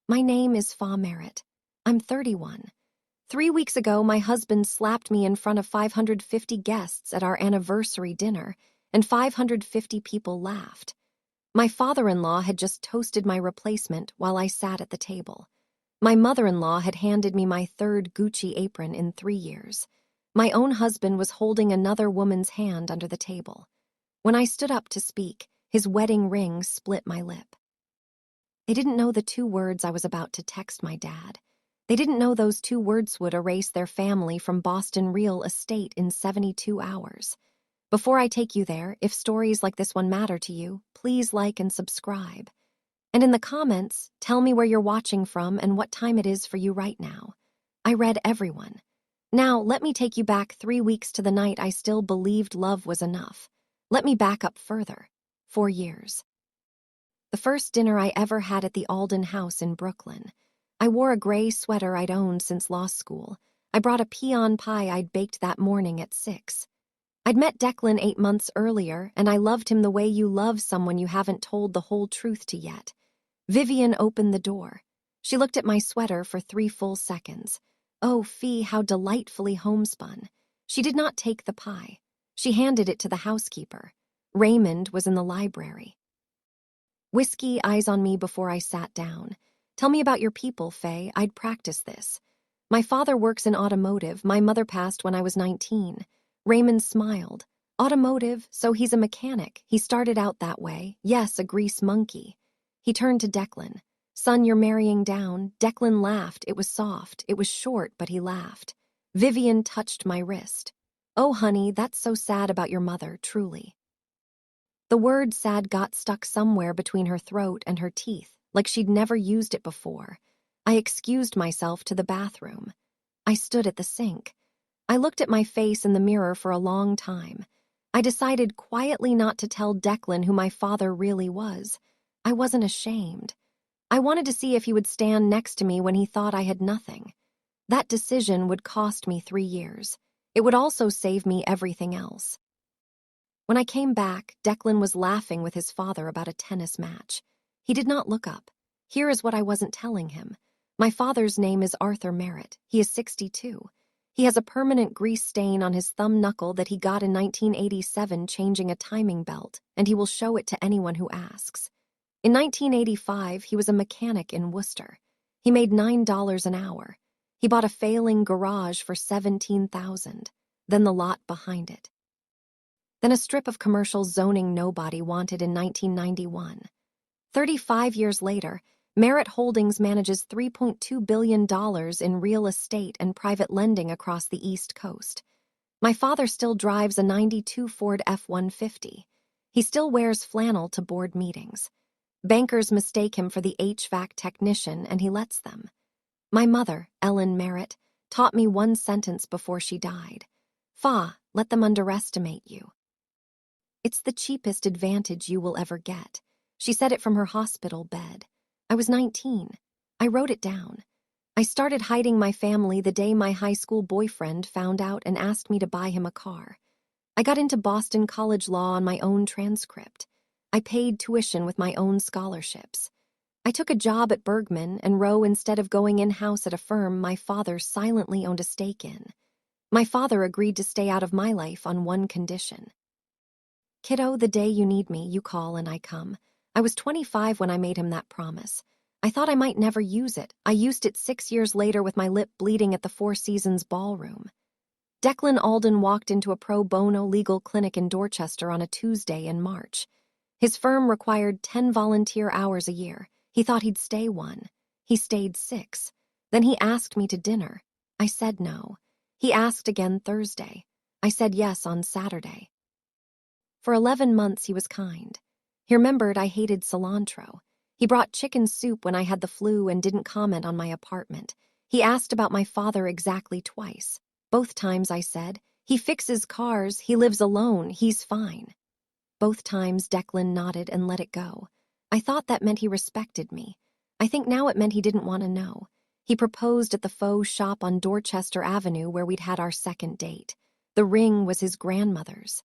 My name is Fa Merritt. I'm 31. 3 weeks ago, my husband slapped me in front of 550 guests at our anniversary dinner, and 550 people laughed. My father-in-law had just toasted my replacement while I sat at the table. My mother-in-law had handed me my third Gucci apron in 3 years. My own husband was holding another woman's hand under the table. When I stood up to speak, his wedding ring split my lip. They didn't know the 2 words I was about to text my dad. They didn't know those 2 words would erase their family from Boston real estate in 72 hours. Before I take you there, if stories like this one matter to you, please like and subscribe. And in the comments, tell me where you're watching from and what time it is for you right now. I read everyone. Now, let me take you back 3 weeks to the night I still believed love was enough. Let me back up further. 4 years. The first dinner I ever had at the Alden house in Brooklyn. I wore a gray sweater I'd owned since law school. I brought a peon pie I'd baked that morning at 6. I'd met Declan 8 months earlier, and I loved him the way you love someone you haven't told the whole truth to yet. Vivian opened the door. She looked at my sweater for 3 full seconds. Oh, Fee, how delightfully homespun. She did not take the pie. She handed it to the housekeeper. Raymond was in the library. Whiskey, eyes on me before I sat down. Tell me about your people, Faye. I'd practice this. My father works in automotive. My mother passed when I was 19. Raymond smiled. Automotive, so he's a mechanic. He started out that way. Yes, a grease monkey. He turned to Declan. Son, you're marrying down. Declan laughed. It was soft. It was short, but he laughed. Vivian touched my wrist. Oh, honey, that's so sad about your mother, truly. The word sad got stuck somewhere between her throat and her teeth, like she'd never used it before. I excused myself to the bathroom. I stood at the sink. I looked at my face in the mirror for a long time. I decided quietly not to tell Declan who my father really was. I wasn't ashamed. I wanted to see if he would stand next to me when he thought I had nothing. That decision would cost me 3 years. It would also save me everything else. When I came back, Declan was laughing with his father about a tennis match. He did not look up. Here is what I wasn't telling him. My father's name is Arthur Merritt. He is 62. He has a permanent grease stain on his thumb knuckle that he got in 1987 changing a timing belt, and he will show it to anyone who asks. In 1985, he was a mechanic in Worcester. He made $9 an hour. He bought a failing garage for $17,000, then the lot behind it. Then a strip of commercial zoning nobody wanted in 1991. 35 years later, Merritt Holdings manages $3.2 billion in real estate and private lending across the East Coast. My father still drives a '92 Ford F-150. He still wears flannel to board meetings. Bankers mistake him for the HVAC technician, and he lets them. My mother, Ellen Merritt, taught me one sentence before she died. Fa, let them underestimate you. It's the cheapest advantage you will ever get. She said it from her hospital bed. I was 19. I wrote it down. I started hiding my family the day my high school boyfriend found out and asked me to buy him a car. I got into Boston College law on my own transcript. I paid tuition with my own scholarships. I took a job at Bergman and Rowe instead of going in-house at a firm my father silently owned a stake in. My father agreed to stay out of my life on one condition. Kiddo, the day you need me, you call and I come. I was 25 when I made him that promise. I thought I might never use it. I used it 6 years later with my lip bleeding at the Four Seasons ballroom. Declan Alden walked into a pro bono legal clinic in Dorchester on a Tuesday in March. His firm required 10 volunteer hours a year. He thought he'd stay 1. He stayed 6. Then he asked me to dinner. I said no. He asked again Thursday. I said yes on Saturday. For 11 months he was kind. He remembered I hated cilantro. He brought chicken soup when I had the flu and didn't comment on my apartment. He asked about my father exactly twice. Both times I said, he fixes cars, he lives alone, he's fine. Both times Declan nodded and let it go. I thought that meant he respected me. I think now it meant he didn't want to know. He proposed at the faux shop on Dorchester Avenue where we'd had our second date. The ring was his grandmother's.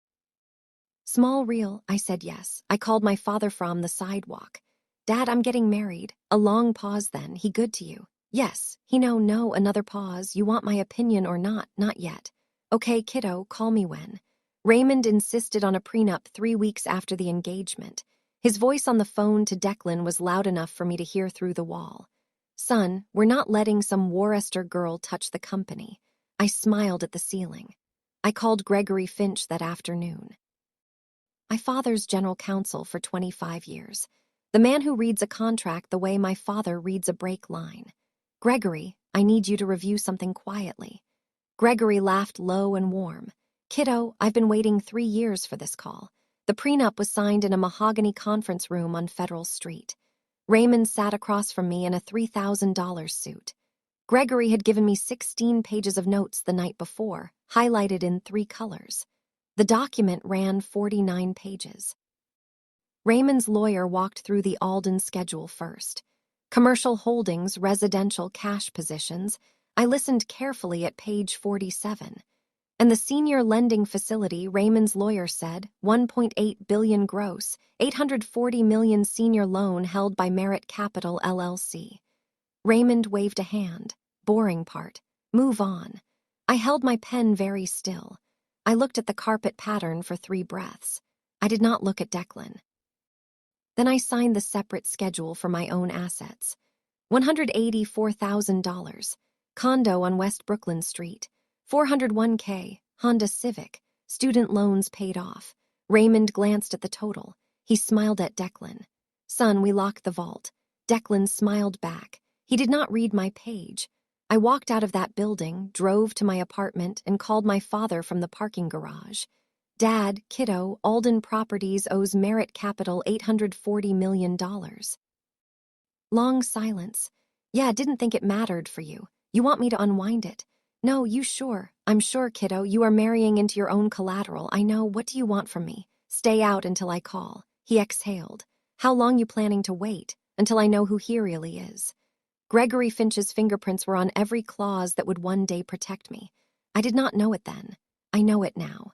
Small reel, I said yes. I called my father from the sidewalk. Dad, I'm getting married. A long pause then. He good to you? Yes. He no, another pause. You want my opinion or not? Not yet. Okay, kiddo, call me when. Raymond insisted on a prenup 3 weeks after the engagement. His voice on the phone to Declan was loud enough for me to hear through the wall. Son, we're not letting some Worcester girl touch the company. I smiled at the ceiling. I called Gregory Finch that afternoon. My father's general counsel for 25 years. The man who reads a contract the way my father reads a break line. Gregory, I need you to review something quietly. Gregory laughed low and warm. Kiddo, I've been waiting 3 years for this call. The prenup was signed in a mahogany conference room on Federal Street. Raymond sat across from me in a $3,000 suit. Gregory had given me 16 pages of notes the night before, highlighted in 3 colors. The document ran 49 pages. Raymond's lawyer walked through the Alden schedule first. Commercial holdings, residential cash positions. I listened carefully at page 47. And the senior lending facility, Raymond's lawyer said, 1.8 billion gross, 840 million senior loan held by Merit Capital LLC. Raymond waved a hand. Boring part. Move on. I held my pen very still. I looked at the carpet pattern for 3 breaths. I did not look at Declan. Then I signed the separate schedule for my own assets. $184,000. Condo on West Brooklyn Street. 401k, Honda Civic. Student loans paid off. Raymond glanced at the total. He smiled at Declan. Son, we locked the vault. Declan smiled back. He did not read my page. I walked out of that building, drove to my apartment, and called my father from the parking garage. Dad, kiddo, Alden Properties owes Merit Capital $840 million. Long silence. Yeah, didn't think it mattered for you. You want me to unwind it? No, you sure? I'm sure, kiddo. You are marrying into your own collateral. I know. What do you want from me? Stay out until I call. He exhaled. How long you planning to wait? Until I know who he really is. Gregory Finch's fingerprints were on every clause that would one day protect me. I did not know it then. I know it now.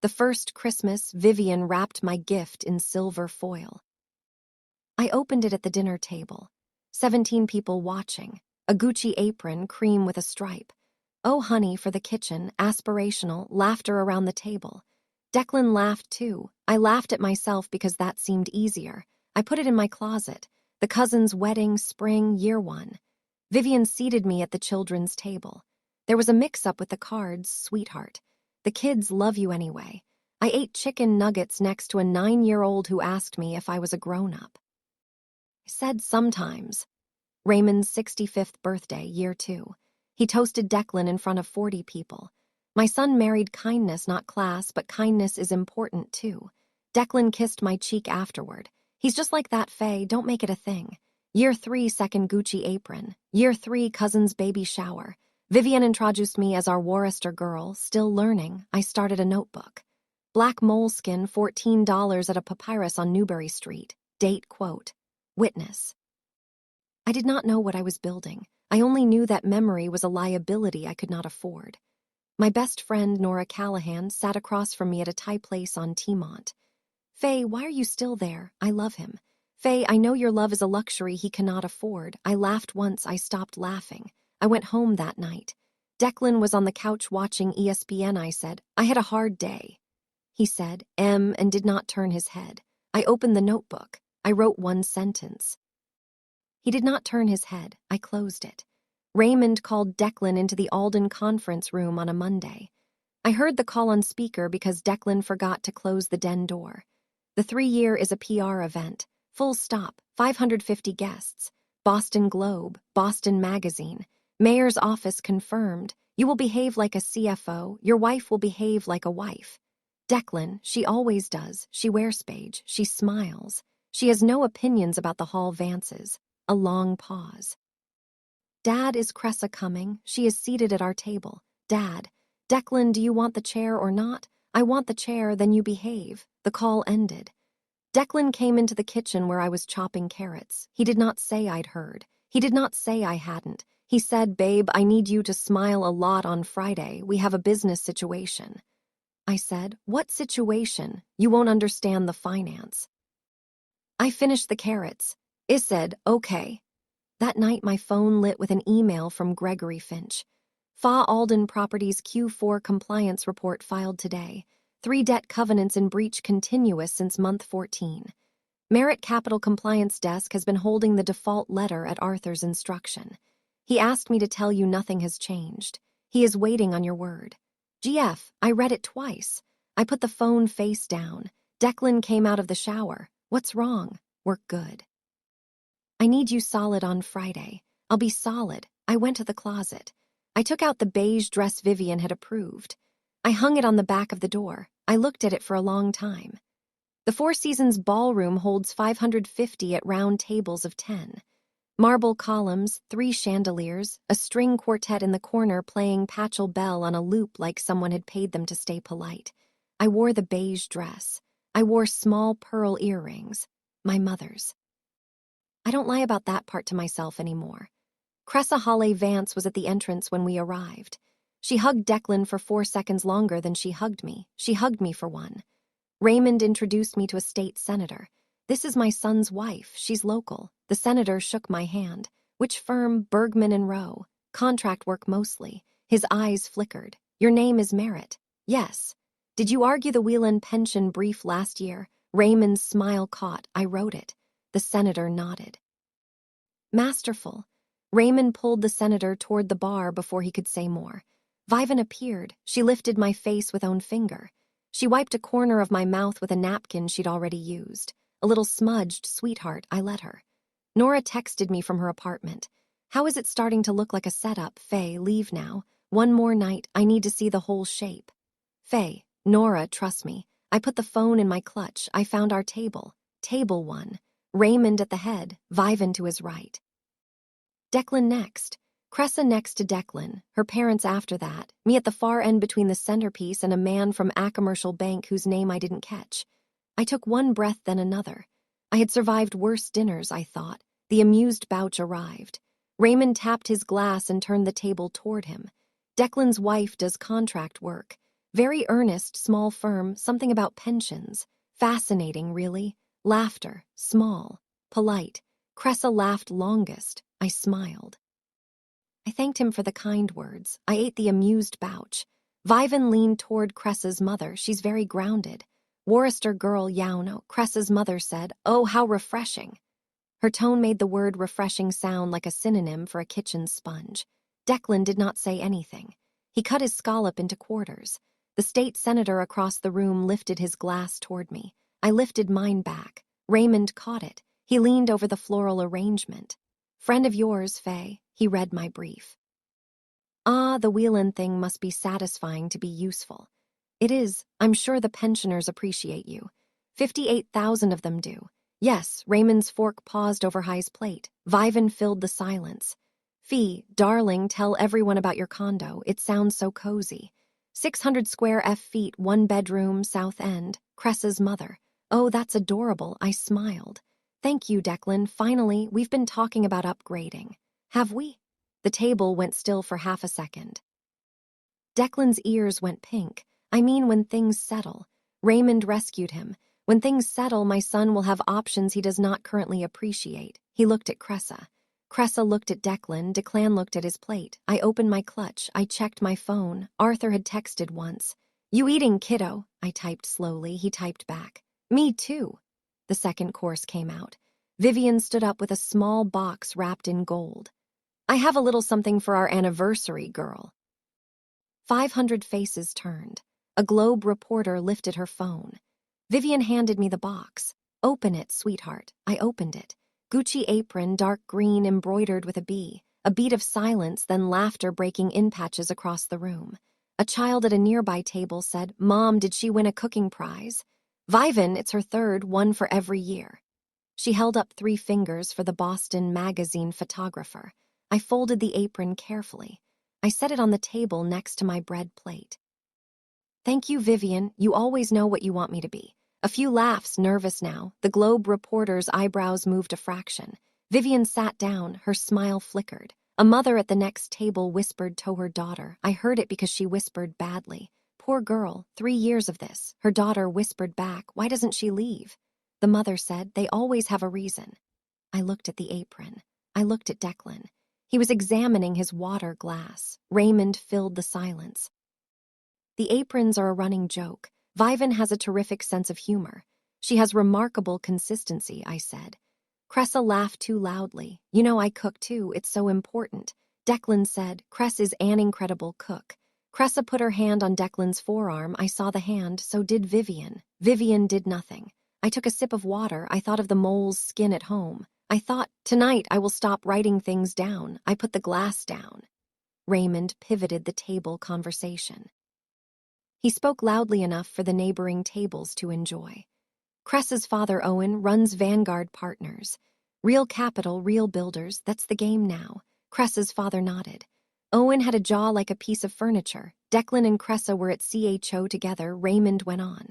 The first Christmas, Vivian wrapped my gift in silver foil. I opened it at the dinner table. 17 people watching. A Gucci apron, cream with a stripe. Oh, honey, for the kitchen, aspirational, laughter around the table. Declan laughed too. I laughed at myself because that seemed easier. I put it in my closet. The cousin's wedding, spring, year 1. Vivian seated me at the children's table. There was a mix-up with the cards, sweetheart. The kids love you anyway. I ate chicken nuggets next to a 9-year-old who asked me if I was a grown-up. I said sometimes. Raymond's 65th birthday, year 2. He toasted Declan in front of 40 people. My son married kindness, not class, but kindness is important too. Declan kissed my cheek afterward. He's just like that, Faye, don't make it a thing. Year 3, second Gucci apron. Year 3, cousin's baby shower. Vivian introduced me as our Worcester girl, still learning. I started a notebook. Black moleskin, $14 at a papyrus on Newbury Street. Date quote. Witness. I did not know what I was building. I only knew that memory was a liability I could not afford. My best friend, Nora Callahan, sat across from me at a Thai place on Teamont. Faye, why are you still there? I love him. Faye, I know your love is a luxury he cannot afford. I laughed once, I stopped laughing. I went home that night. Declan was on the couch watching ESPN, I said. I had a hard day. He said, and did not turn his head. I opened the notebook. I wrote 1 sentence. He did not turn his head. I closed it. Raymond called Declan into the Alden conference room on a Monday. I heard the call on speaker because Declan forgot to close the den door. The 3-year is a PR event. Full stop, 550 guests. Boston Globe, Boston Magazine. Mayor's office confirmed. You will behave like a CFO. Your wife will behave like a wife. Declan, she always does. She wears beige. She smiles. She has no opinions about the Hall Vances. A long pause. Dad, is Cressa coming? She is seated at our table. Dad. Declan, do you want the chair or not? I want the chair, then you behave. The call ended. Declan came into the kitchen where I was chopping carrots. He did not say I'd heard. He did not say I hadn't. He said, babe, I need you to smile a lot on Friday. We have a business situation. I said, what situation? You won't understand the finance. I finished the carrots. It said, okay. That night, my phone lit with an email from Gregory Finch. Alden Properties Q4 compliance report filed today. 3 debt covenants in breach continuous since month 14. Merit Capital Compliance Desk has been holding the default letter at Arthur's instruction. He asked me to tell you nothing has changed. He is waiting on your word. GF, I read it twice. I put the phone face down. Declan came out of the shower. What's wrong? We're good. I need you solid on Friday. I'll be solid. I went to the closet. I took out the beige dress Vivian had approved. I hung it on the back of the door. I looked at it for a long time. The Four Seasons ballroom holds 550 at round tables of 10. Marble columns, 3 chandeliers, a string quartet in the corner playing Patchel Bell on a loop like someone had paid them to stay polite. I wore the beige dress. I wore small pearl earrings. My mother's. I don't lie about that part to myself anymore. Cressa Hale Vance was at the entrance when we arrived. She hugged Declan for 4 seconds longer than she hugged me. She hugged me for 1. Raymond introduced me to a state senator. This is my son's wife. She's local. The senator shook my hand. Which firm? Bergman and Rowe. Contract work mostly. His eyes flickered. Your name is Merritt. Yes. Did you argue the Whelan pension brief last year? Raymond's smile caught. I wrote it. The senator nodded. Masterful. Raymond pulled the senator toward the bar before he could say more. Vivian appeared. She lifted my face with own finger. She wiped a corner of my mouth with a napkin she'd already used. A little smudged, sweetheart, I let her. Nora texted me from her apartment. How is it starting to look like a setup? Faye, leave now. One more night, I need to see the whole shape. Faye, Nora, trust me. I put the phone in my clutch. I found our table. Table 1. Raymond at the head, Vivian to his right. Declan next. Cressa next to Declan, her parents after that, me at the far end between the centerpiece and a man from a commercial bank whose name I didn't catch. I took one breath, then another. I had survived worse dinners, I thought. The amused Bouch arrived. Raymond tapped his glass and turned the table toward him. Declan's wife does contract work. Very earnest, small firm, something about pensions. Fascinating, really. Laughter, small, polite. Cressa laughed longest. I smiled. I thanked him for the kind words. I ate the amused Bouch. Vivian leaned toward Cressa's mother. She's very grounded. Worcester girl, Yauno, Cressa's mother said, oh, how refreshing. Her tone made the word refreshing sound like a synonym for a kitchen sponge. Declan did not say anything. He cut his scallop into quarters. The state senator across the room lifted his glass toward me. I lifted mine back. Raymond caught it. He leaned over the floral arrangement. Friend of yours, Faye. He read my brief. Ah, the Whelan thing must be satisfying to be useful. It is. I'm sure the pensioners appreciate you. 58,000 of them do. Yes, Raymond's fork paused over High's plate. Vivian filled the silence. Fee, darling, tell everyone about your condo. It sounds so cozy. 600 square feet, 1 bedroom, South End. Cressa's mother. Oh, that's adorable. I smiled. Thank you, Declan. Finally, we've been talking about upgrading. Have we? The table went still for half a second. Declan's ears went pink. I mean, when things settle. Raymond rescued him. When things settle, my son will have options he does not currently appreciate. He looked at Cressa. Cressa looked at Declan. Declan looked at his plate. I opened my clutch. I checked my phone. Arthur had texted once. You eating, kiddo? I typed slowly. He typed back. Me too. The second course came out. Vivian stood up with a small box wrapped in gold. I have a little something for our anniversary, girl. 500 faces turned. A Globe reporter lifted her phone. Vivian handed me the box. Open it, sweetheart. I opened it. Gucci apron, dark green, embroidered with a bee. A beat of silence, then laughter breaking in patches across the room. A child at a nearby table said, Mom, did she win a cooking prize? Vivian, it's her 3rd, one for every year. She held up 3 fingers for the Boston Magazine photographer. I folded the apron carefully. I set it on the table next to my bread plate. Thank you, Vivian. You always know what you want me to be. A few laughs, nervous now. The Globe reporter's eyebrows moved a fraction. Vivian sat down, her smile flickered. A mother at the next table whispered to her daughter. I heard it because she whispered badly. Poor girl, 3 years of this. Her daughter whispered back, why doesn't she leave? The mother said, they always have a reason. I looked at the apron. I looked at Declan. He was examining his water glass. Raymond filled the silence. The aprons are a running joke. Viven has a terrific sense of humor. She has remarkable consistency, I said. Cressa laughed too loudly. You know I cook too, it's so important. Declan said, Cress is an incredible cook. Cressa put her hand on Declan's forearm. I saw the hand, so did Vivian. Vivian did nothing. I took a sip of water. I thought of the mole's skin at home. I thought, tonight I will stop writing things down. I put the glass down. Raymond pivoted the table conversation. He spoke loudly enough for the neighboring tables to enjoy. Cressa's father, Owen, runs Vanguard Partners. Real capital, real builders, that's the game now. Cressa's father nodded. Owen had a jaw like a piece of furniture. Declan and Cressa were at CHO together. Raymond went on.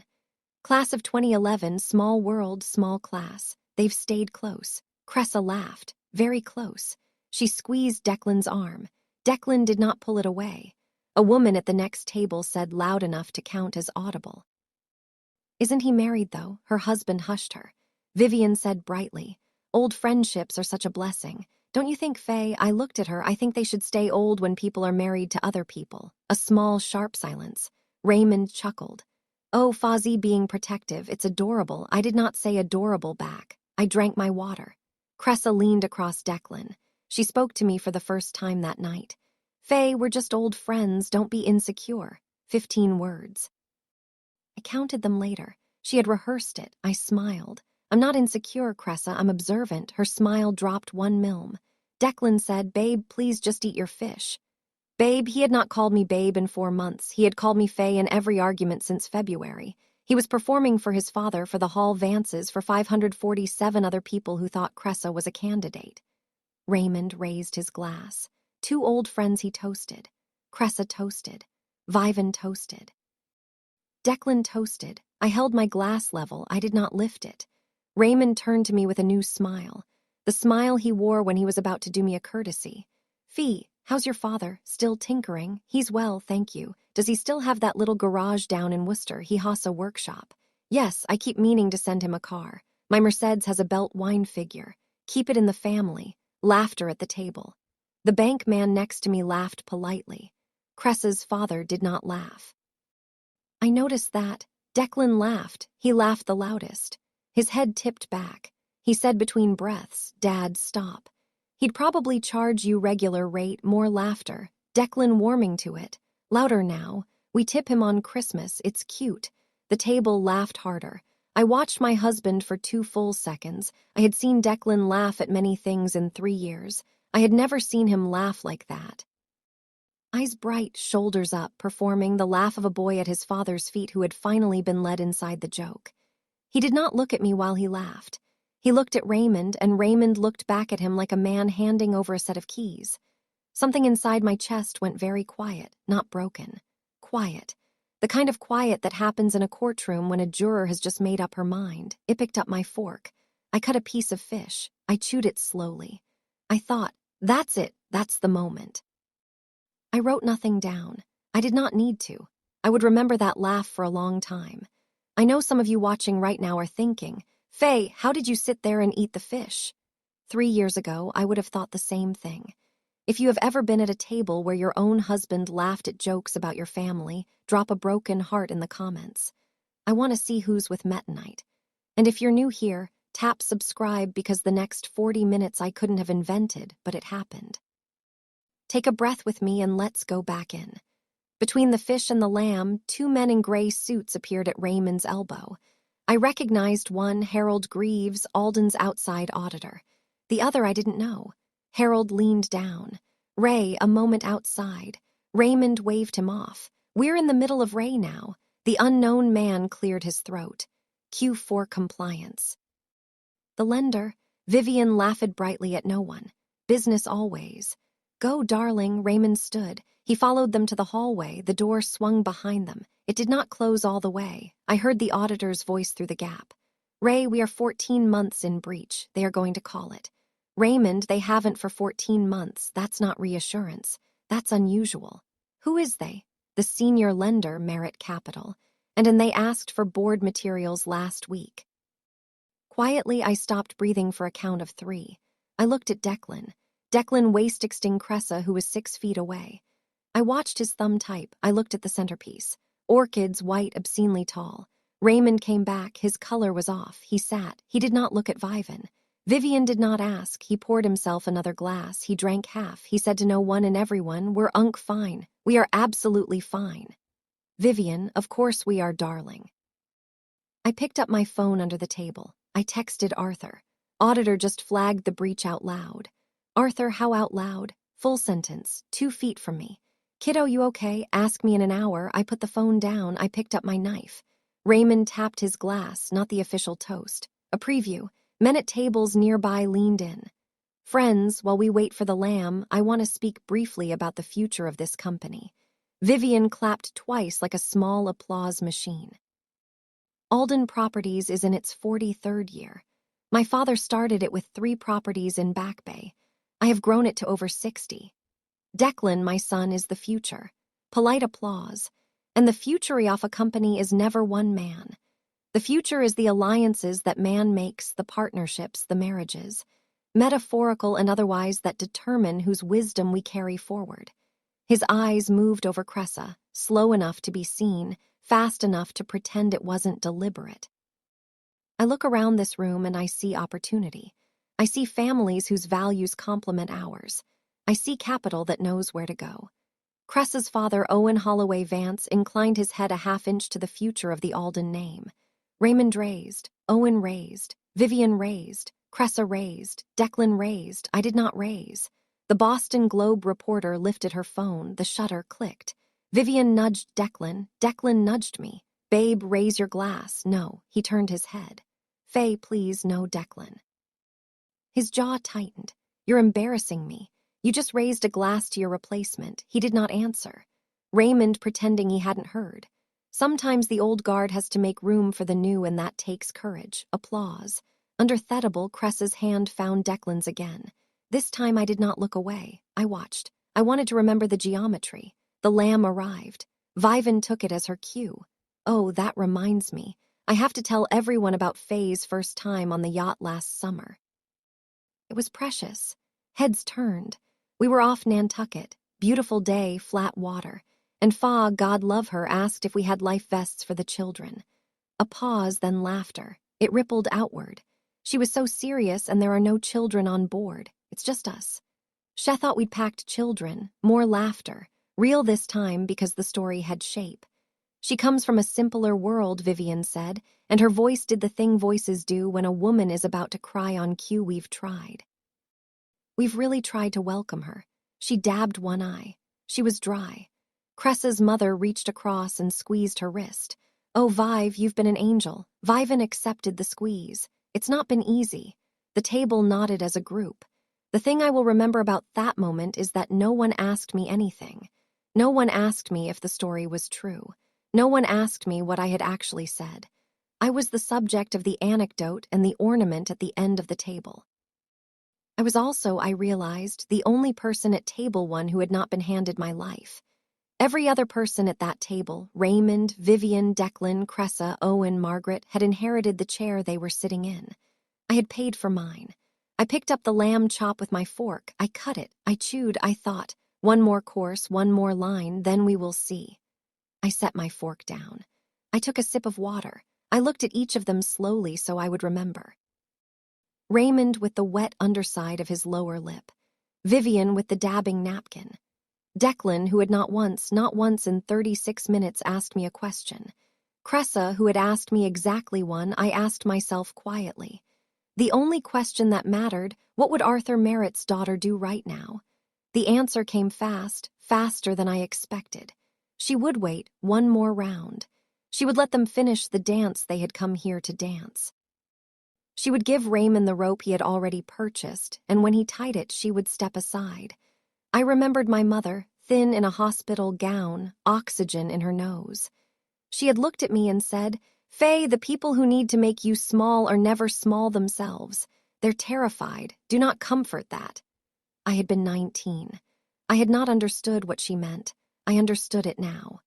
Class of 2011, small world, small class. They've stayed close. Cressa laughed. Very close. She squeezed Declan's arm. Declan did not pull it away. A woman at the next table said loud enough to count as audible. Isn't he married, though? Her husband hushed her. Vivian said brightly, old friendships are such a blessing. Don't you think, Faye? I looked at her. I think they should stay old when people are married to other people. A small, sharp silence. Raymond chuckled. Oh, Fozzie being protective. It's adorable. I did not say adorable back. I drank my water. Cressa leaned across Declan. She spoke to me for the first time that night. Faye, we're just old friends. Don't be insecure. 15 words. I counted them later. She had rehearsed it. I smiled. I'm not insecure, Cressa. I'm observant. Her smile dropped 1 milm. Declan said, Babe, please just eat your fish. Babe, he had not called me babe in 4 months. He had called me Faye in every argument since February. He was performing for his father, for the Hall Vances, for 547 other people who thought Cressa was a candidate. Raymond raised his glass. 2 old friends he toasted. Cressa toasted. Viven toasted. Declan toasted. I held my glass level. I did not lift it. Raymond turned to me with a new smile. The smile he wore when he was about to do me a courtesy. Fee, how's your father? Still tinkering? He's well, thank you. Does he still have that little garage down in Worcester? He has a workshop. Yes, I keep meaning to send him a car. My Mercedes has a belt wine figure. Keep it in the family. Laughter at the table. The bank man next to me laughed politely. Cressa's father did not laugh. I noticed that. Declan laughed. He laughed the loudest. His head tipped back. He said between breaths, Dad, stop. He'd probably charge you regular rate, more laughter. Declan warming to it. Louder now. We tip him on Christmas. It's cute. The table laughed harder. I watched my husband for 2 full seconds. I had seen Declan laugh at many things in 3 years. I had never seen him laugh like that. Eyes bright, shoulders up, performing the laugh of a boy at his father's feet who had finally been led inside the joke. He did not look at me while he laughed. He looked at Raymond, and Raymond looked back at him like a man handing over a set of keys. Something inside my chest went very quiet, not broken. Quiet. The kind of quiet that happens in a courtroom when a juror has just made up her mind. It picked up my fork. I cut a piece of fish. I chewed it slowly. I thought, that's it, that's the moment. I wrote nothing down. I did not need to. I would remember that laugh for a long time. I know some of you watching right now are thinking, Faye, how did you sit there and eat the fish? 3 years ago, I would have thought the same thing. If you have ever been at a table where your own husband laughed at jokes about your family, drop a broken heart in the comments. I want to see who's with Metonite. And if you're new here, tap subscribe because the next 40 minutes I couldn't have invented, but it happened. Take a breath with me and let's go back in. Between the fish and the lamb, 2 men in gray suits appeared at Raymond's elbow. I recognized one, Harold Greaves, Alden's outside auditor. The other I didn't know. Harold leaned down. Ray, a moment outside. Raymond waved him off. We're in the middle of Ray now. The unknown man cleared his throat. Q4 compliance. The lender, Vivian laughed brightly at no one. Business always. Go, darling, Raymond stood. He followed them to the hallway. The door swung behind them. It did not close all the way. I heard the auditor's voice through the gap. Ray, we are 14 months in breach. They are going to call it. Raymond, they haven't for 14 months. That's not reassurance. That's unusual. Who is they? The senior lender, Merit Capital. And they asked for board materials last week. Quietly, I stopped breathing for a count of 3. I looked at Declan. Declan waist-exting Cressa, who was 6 feet away. I watched his thumb type. I looked at the centerpiece. Orchids, white, obscenely tall. Raymond came back. His color was off. He sat. He did not look at Vivian. Vivian did not ask. He poured himself another glass. He drank half. He said to no one and everyone, "We're fine. We are absolutely fine." Vivian, of course we are, darling. I picked up my phone under the table. I texted Arthur. Auditor just flagged the breach out loud. Arthur, how out loud? Full sentence, 2 feet from me. Kiddo, you okay? Ask me in an hour. I put the phone down. I picked up my knife. Raymond tapped his glass, not the official toast. A preview. Men at tables nearby leaned in. Friends, while we wait for the lamb, I want to speak briefly about the future of this company. Vivian clapped twice like a small applause machine. Alden Properties is in its 43rd year. My father started it with 3 properties in Back Bay. I have grown it to over 60. Declan, my son, is the future. Polite applause. And the future of a company is never one man. The future is the alliances that man makes, the partnerships, the marriages, metaphorical and otherwise, that determine whose wisdom we carry forward. His eyes moved over Cressa, slow enough to be seen, fast enough to pretend it wasn't deliberate. I look around this room and I see opportunity. I see families whose values complement ours. I see capital that knows where to go. Cressa's father, Owen Holloway Vance, inclined his head a half-inch to the future of the Alden name. Raymond raised, Owen raised, Vivian raised, Cressa raised, Declan raised. I did not raise. The Boston Globe reporter lifted her phone. The shutter clicked. Vivian nudged Declan. Declan nudged me. Babe, raise your glass. No, he turned his head. Faye, please, no, Declan. His jaw tightened. You're embarrassing me. You just raised a glass to your replacement. He did not answer. Raymond pretending he hadn't heard. Sometimes the old guard has to make room for the new, and that takes courage. Applause. Understandable, Cressa's hand found Declan's again. This time I did not look away. I watched. I wanted to remember the geometry. The lamb arrived. Vivian took it as her cue. Oh, that reminds me. I have to tell everyone about Faye's first time on the yacht last summer. It was precious. Heads turned. We were off Nantucket. Beautiful day, flat water. And Fa, God love her, asked if we had life vests for the children. A pause, then laughter. It rippled outward. She was so serious, and there are no children on board. It's just us. She thought we'd packed children. More laughter. Real this time because the story had shape. She comes from a simpler world, Vivian said, and her voice did the thing voices do when a woman is about to cry on cue. We've tried. We've really tried to welcome her. She dabbed one eye. She was dry. Cressa's mother reached across and squeezed her wrist. Oh, Vive, you've been an angel. Vivian accepted the squeeze. It's not been easy. The table nodded as a group. The thing I will remember about that moment is that no one asked me anything. No one asked me if the story was true. No one asked me what I had actually said. I was the subject of the anecdote and the ornament at the end of the table. I was also, I realized, the only person at table 1 who had not been handed my life. Every other person at that table, Raymond, Vivian, Declan, Cressa, Owen, Margaret, had inherited the chair they were sitting in. I had paid for mine. I picked up the lamb chop with my fork. I cut it. I chewed. I thought, one more course, one more line, then we will see. I set my fork down. I took a sip of water. I looked at each of them slowly so I would remember. Raymond with the wet underside of his lower lip. Vivian with the dabbing napkin. Declan, who had not once in 36 minutes asked me a question. Cressa, who had asked me exactly one, I asked myself quietly. The only question that mattered, what would Arthur Merritt's daughter do right now? The answer came fast, faster than I expected. She would wait one more round. She would let them finish the dance they had come here to dance. She would give Raymond the rope he had already purchased, and when he tied it, she would step aside. I remembered my mother, thin in a hospital gown, oxygen in her nose. She had looked at me and said, Faye, the people who need to make you small are never small themselves. They're terrified. Do not comfort that. I had been 19. I had not understood what she meant. I understood it now.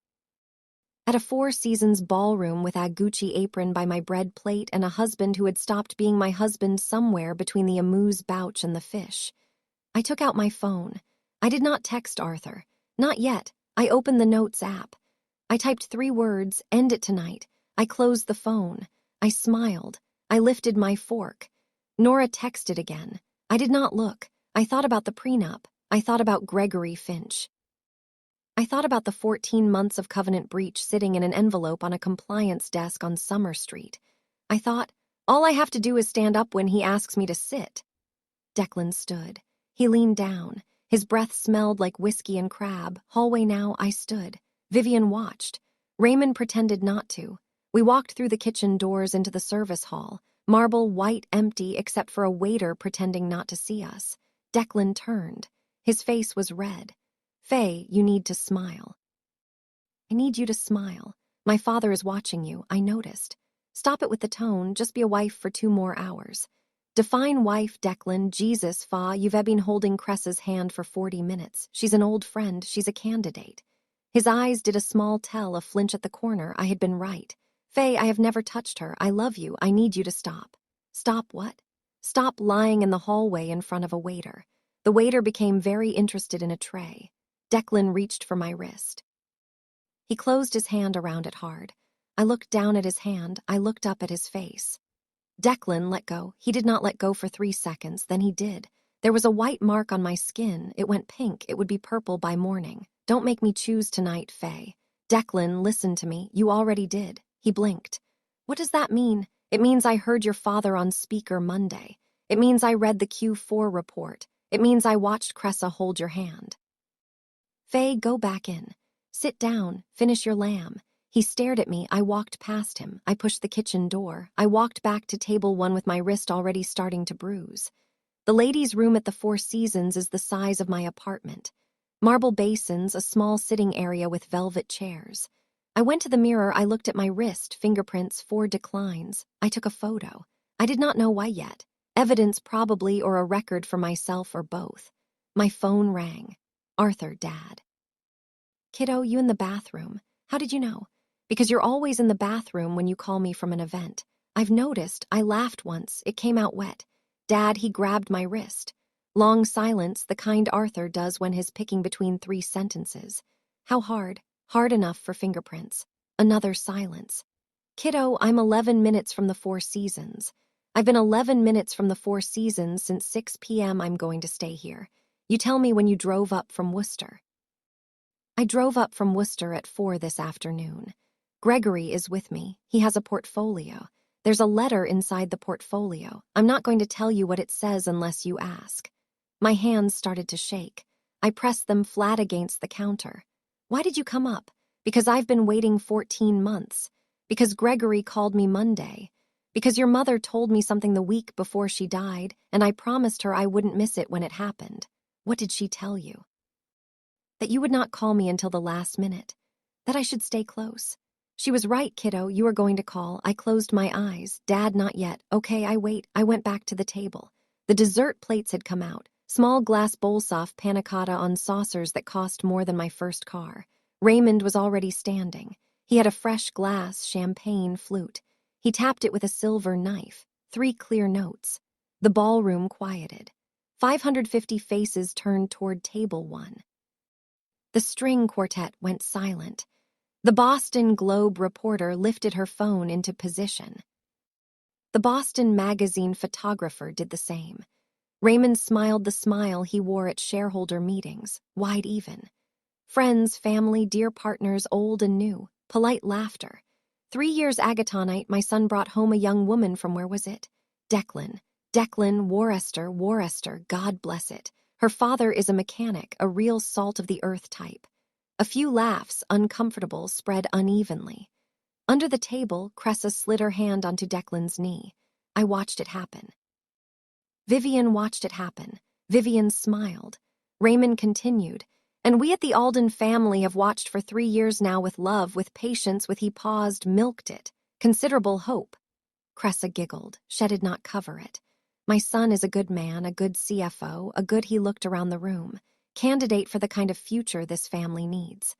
At a Four Seasons ballroom with a Gucci apron by my bread plate and a husband who had stopped being my husband somewhere between the amuse-bouche and the fish. I took out my phone. I did not text Arthur. Not yet. I opened the Notes app. I typed 3 words, "End it tonight." I closed the phone. I smiled. I lifted my fork. Nora texted again. I did not look. I thought about the prenup. I thought about Gregory Finch. I thought about the 14 months of covenant breach sitting in an envelope on a compliance desk on Summer Street. I thought, all I have to do is stand up when he asks me to sit. Declan stood. He leaned down. His breath smelled like whiskey and crab. Hallway now, I stood. Vivian watched. Raymond pretended not to. We walked through the kitchen doors into the service hall. Marble white empty except for a waiter pretending not to see us. Declan turned. His face was red. "Faye, you need to smile." "I need you to smile. My father is watching you, I noticed. Stop it with the tone, just be a wife for 2 more hours. Define wife, Declan. Jesus, Fa, you've been holding Cressa's hand for 40 minutes. She's an old friend, she's a candidate." His eyes did a small tell, a flinch at the corner. I had been right. "Faye, I have never touched her. I love you. I need you to stop." "Stop what?" "Stop lying in the hallway in front of a waiter." The waiter became very interested in a tray. Declan reached for my wrist. He closed his hand around it hard. I looked down at his hand. I looked up at his face. Declan let go. He did not let go for 3 seconds, then he did. There was a white mark on my skin. It went pink. It would be purple by morning. "Don't make me choose tonight, Faye." "Declan, listen to me. You already did." He blinked. "What does that mean?" "It means I heard your father on speaker Monday. It means I read the Q4 report. It means I watched Cressa hold your hand." "Faye, go back in. Sit down. Finish your lamb." He stared at me. I walked past him. I pushed the kitchen door. I walked back to table 1 with my wrist already starting to bruise. The ladies' room at the Four Seasons is the size of my apartment. Marble basins, a small sitting area with velvet chairs. I went to the mirror. I looked at my wrist, fingerprints, 4 declines. I took a photo. I did not know why yet. Evidence probably, or a record for myself, or both. My phone rang. Arthur, Dad. "Kiddo, you in the bathroom. How did you know?" "Because you're always in the bathroom when you call me from an event. I've noticed. I laughed once. It came out wet." "Dad," he grabbed my wrist. Long silence, the kind Arthur does when he's picking between 3 sentences. "How hard?" "Hard enough for fingerprints." Another silence. "Kiddo, I'm 11 minutes from the Four Seasons. I've been 11 minutes from the Four Seasons since 6 p.m. I'm going to stay here. You tell me when you drove up from Worcester." "I drove up from Worcester at 4 this afternoon. Gregory is with me. He has a portfolio. There's a letter inside the portfolio. I'm not going to tell you what it says unless you ask." My hands started to shake. I pressed them flat against the counter. "Why did you come up?" "Because I've been waiting 14 months. Because Gregory called me Monday. Because your mother told me something the week before she died, and I promised her I wouldn't miss it when it happened." "What did she tell you?" "That you would not call me until the last minute. That I should stay close." "She was right, kiddo. You are going to call." I closed my eyes. "Dad, not yet." "Okay, I wait." I went back to the table. The dessert plates had come out. Small glass bolsoff panna cotta on saucers that cost more than my first car. Raymond was already standing. He had a fresh glass champagne flute. He tapped it with a silver knife. 3 clear notes. The ballroom quieted. 550 faces turned toward table 1. The string quartet went silent. The Boston Globe reporter lifted her phone into position. The Boston Magazine photographer did the same. Raymond smiled the smile he wore at shareholder meetings, wide even. Friends, family, dear partners, old and new, polite laughter. 3 years Agatonite, my son brought home a young woman from where was it? Declan, Worcester, God bless it. Her father is a mechanic, a real salt-of-the-earth type. A few laughs, uncomfortable, spread unevenly. Under the table, Cressa slid her hand onto Declan's knee. I watched it happen. Vivian watched it happen. Vivian smiled. Raymond continued. "And we at the Alden family have watched for 3 years now with love, with patience, with," he paused, "milked it. Considerable hope." Cressa giggled. She did not cover it. "My son is a good man, a good CFO, a good," he looked around the room, "candidate for the kind of future this family needs."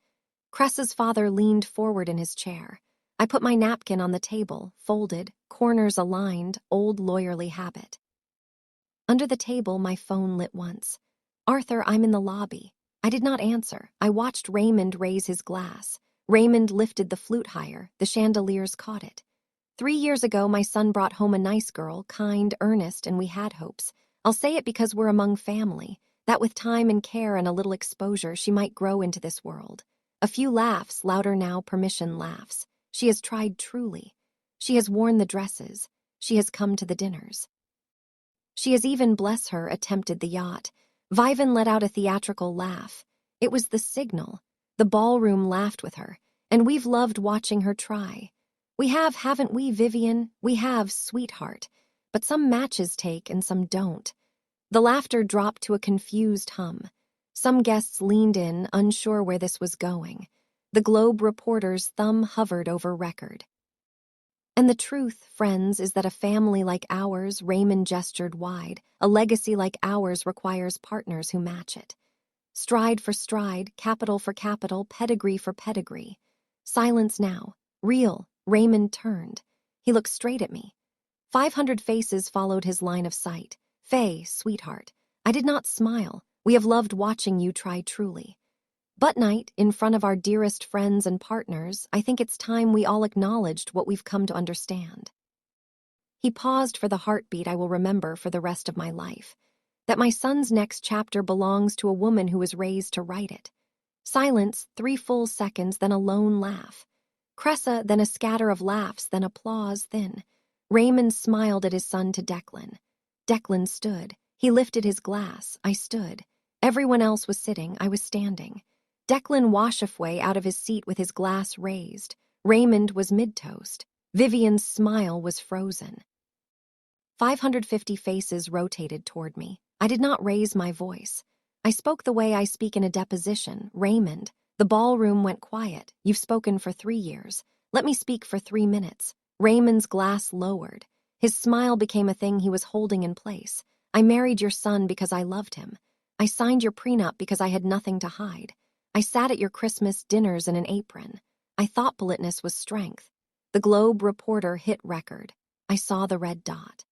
Cressa's father leaned forward in his chair. I put my napkin on the table, folded, corners aligned, old lawyerly habit. Under the table, my phone lit once. Arthur, I'm in the lobby. I did not answer. I watched Raymond raise his glass. Raymond lifted the flute higher. The chandeliers caught it. 3 years ago, my son brought home a nice girl, kind, earnest, and we had hopes. I'll say it because we're among family, that with time and care and a little exposure, she might grow into this world. A few laughs, louder now, permission laughs. She has tried truly. She has worn the dresses. She has come to the dinners. She has even, bless her, attempted the yacht. Vivian let out a theatrical laugh. It was the signal. The ballroom laughed with her, and we've loved watching her try. We have, haven't we, Vivian? We have, sweetheart. But some matches take and some don't. The laughter dropped to a confused hum. Some guests leaned in, unsure where this was going. The Globe reporter's thumb hovered over record. And the truth, friends, is that a family like ours, Raymond gestured wide, a legacy like ours requires partners who match it. Stride for stride, capital for capital, pedigree for pedigree. Silence now. Real. Raymond turned. He looked straight at me. 500 faces followed his line of sight. Faye, sweetheart. I did not smile. We have loved watching you try truly. But night, in front of our dearest friends and partners, I think it's time we all acknowledged what we've come to understand. He paused for the heartbeat I will remember for the rest of my life. That my son's next chapter belongs to a woman who was raised to write it. Silence, 3 full seconds, then a lone laugh. Cressa, then a scatter of laughs, then applause, then. Raymond smiled at his son to Declan. Declan stood. He lifted his glass. I stood. Everyone else was sitting. I was standing. Declan Washafway out of his seat with his glass raised. Raymond was mid-toast. Vivian's smile was frozen. 550 faces rotated toward me. I did not raise my voice. I spoke the way I speak in a deposition. Raymond. The ballroom went quiet. You've spoken for 3 years. Let me speak for 3 minutes. Raymond's glass lowered. His smile became a thing he was holding in place. I married your son because I loved him. I signed your prenup because I had nothing to hide. I sat at your Christmas dinners in an apron. I thought politeness was strength. The Globe reporter hit record. I saw the red dot.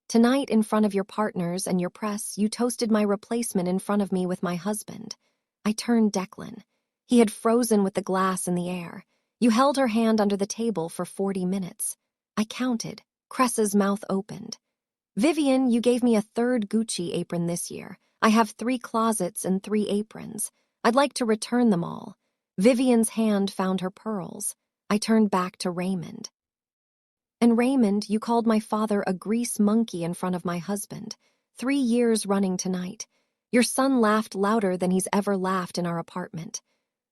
Tonight, in front of your partners and your press, you toasted my replacement in front of me with my husband. I turned Declan. He had frozen with the glass in the air. You held her hand under the table for 40 minutes. I counted. Cressa's mouth opened. Vivian, you gave me a 3rd Gucci apron this year. I have 3 closets and 3 aprons. I'd like to return them all. Vivian's hand found her pearls. I turned back to Raymond. And Raymond, you called my father a grease monkey in front of my husband. 3 years running tonight. Your son laughed louder than he's ever laughed in our apartment.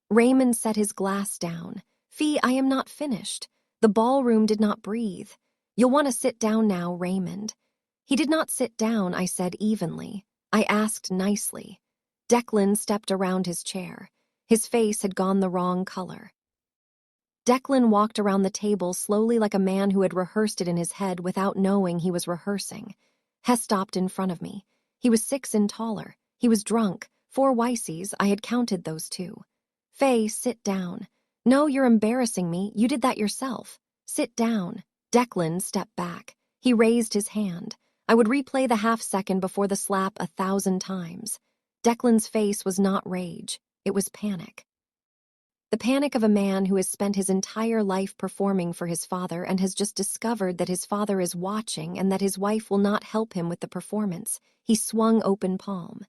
Raymond set his glass down. Fee, I am not finished. The ballroom did not breathe. You'll want to sit down now, Raymond. He did not sit down, I said evenly. I asked nicely. Declan stepped around his chair. His face had gone the wrong color. Declan walked around the table slowly like a man who had rehearsed it in his head without knowing he was rehearsing. Hess stopped in front of me. He was 6 and taller. He was drunk. 4 Weisses, I had counted those 2. Faye, sit down. No, you're embarrassing me. You did that yourself. Sit down. Declan stepped back. He raised his hand. I would replay the half-second before the slap 1,000 times. Declan's face was not rage. It was panic. The panic of a man who has spent his entire life performing for his father and has just discovered that his father is watching and that his wife will not help him with the performance. He swung open palm.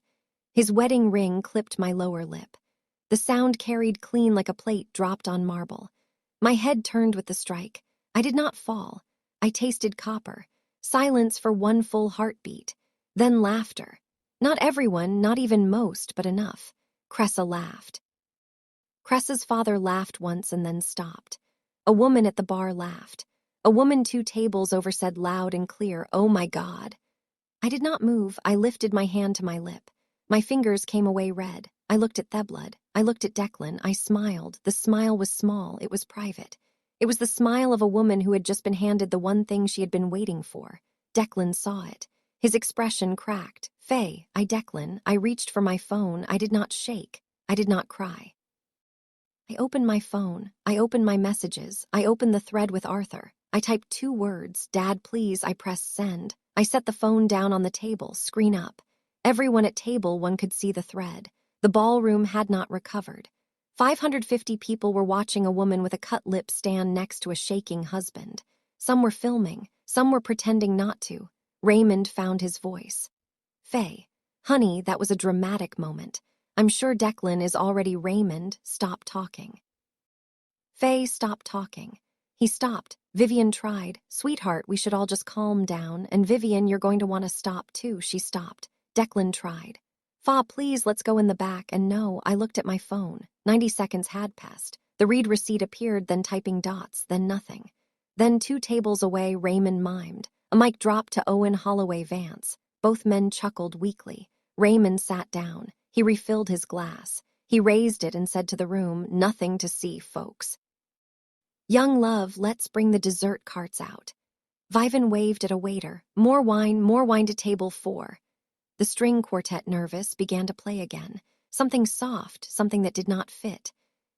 His wedding ring clipped my lower lip. The sound carried clean like a plate dropped on marble. My head turned with the strike. I did not fall. I tasted copper. Silence for 1 full heartbeat. Then laughter. Not everyone, not even most, but enough. Cressa laughed. Cressa's father laughed once and then stopped. A woman at the bar laughed. A woman 2 tables over said loud and clear, "Oh my God." I did not move. I lifted my hand to my lip. My fingers came away red. I looked at Theblad. I looked at Declan. I smiled. The smile was small. It was private. It was the smile of a woman who had just been handed the one thing she had been waiting for. Declan saw it. His expression cracked. Faye, Declan. I reached for my phone. I did not shake. I did not cry. I opened my phone. I opened my messages. I opened the thread with Arthur. I typed 2 words, "Dad, please." I pressed send. I set the phone down on the table, screen up. Everyone at table 1 could see the thread. The ballroom had not recovered. 550 people were watching a woman with a cut lip stand next to a shaking husband. Some were filming. Some were pretending not to. Raymond found his voice. "Faye, honey, that was a dramatic moment. I'm sure Declan is already." Raymond, stop talking. Faye stopped talking. He stopped. Vivian tried. "Sweetheart, we should all just calm down. And Vivian, you're going to want to stop too." She stopped. Declan tried. "Fa, please, let's go in the back." And no, I looked at my phone. 90 seconds had passed. The read receipt appeared, then typing dots, then nothing. Then 2 tables away, Raymond mimed. A mic dropped to Owen Holloway Vance. Both men chuckled weakly. Raymond sat down. He refilled his glass. He raised it and said to the room, "Nothing to see, folks. Young love, let's bring the dessert carts out." Vivan waved at a waiter. More wine to table 4. The string quartet, nervous, began to play again. Something soft, something that did not fit.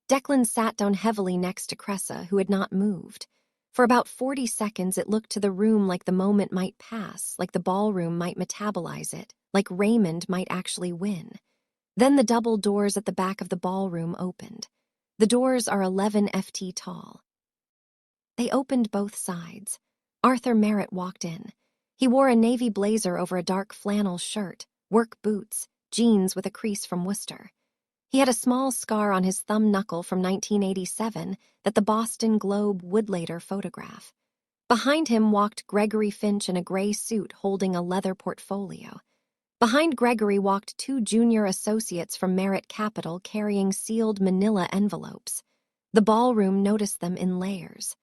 Declan sat down heavily next to Cressa, who had not moved. For about 40 seconds, it looked to the room like the moment might pass, like the ballroom might metabolize it, like Raymond might actually win. Then the double doors at the back of the ballroom opened. The doors are 11 ft tall. They opened both sides. Arthur Merritt walked in. He wore a navy blazer over a dark flannel shirt, work boots, jeans with a crease from Worcester. He had a small scar on his thumb knuckle from 1987 that the Boston Globe would later photograph. Behind him walked Gregory Finch in a gray suit holding a leather portfolio. Behind Gregory walked 2 junior associates from Merritt Capital carrying sealed manila envelopes. The ballroom noticed them in layers.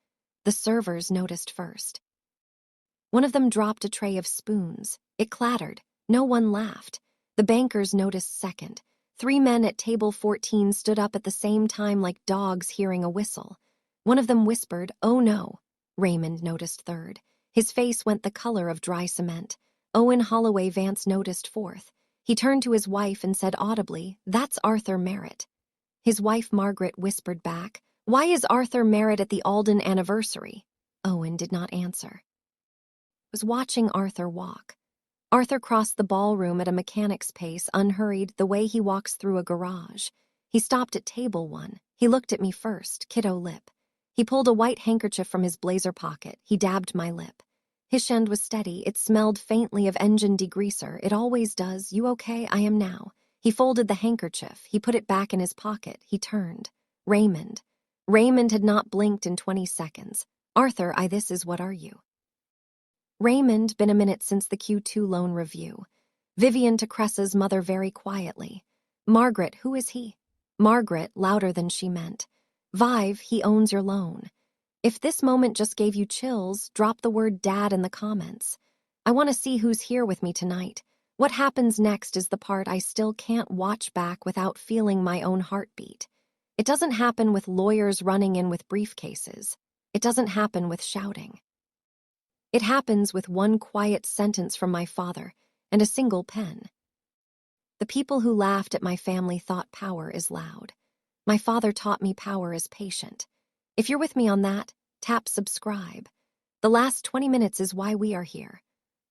The servers noticed first. One of them dropped a tray of spoons. It clattered. No one laughed. The bankers noticed second. 3 men at table 14 stood up at the same time like dogs hearing a whistle. One of them whispered, "Oh no." Raymond noticed third. His face went the color of dry cement. Owen Holloway Vance noticed fourth. He turned to his wife and said audibly, "That's Arthur Merritt." His wife Margaret whispered back, "Why is Arthur Merritt at the Alden anniversary?" Owen did not answer. Was watching Arthur walk. Arthur crossed the ballroom at a mechanic's pace, unhurried, the way he walks through a garage. He stopped at table 1. He looked at me first, kiddo lip. He pulled a white handkerchief from his blazer pocket. He dabbed my lip. His hand was steady. It smelled faintly of engine degreaser. It always does. "You okay?" "I am now." He folded the handkerchief. He put it back in his pocket. He turned. Raymond. Raymond had not blinked in 20 seconds. "Arthur, this is what are you?" Raymond, been a minute since the Q2 loan review. Vivian to Cressa's mother very quietly. "Margaret, who is he?" Margaret, louder than she meant. "Vive, he owns your loan." If this moment just gave you chills, drop the word dad in the comments. I want to see who's here with me tonight. What happens next is the part I still can't watch back without feeling my own heartbeat. It doesn't happen with lawyers running in with briefcases. It doesn't happen with shouting. It happens with one quiet sentence from my father and a single pen. The people who laughed at my family thought power is loud. My father taught me power is patient. If you're with me on that, tap subscribe. The last 20 minutes is why we are here.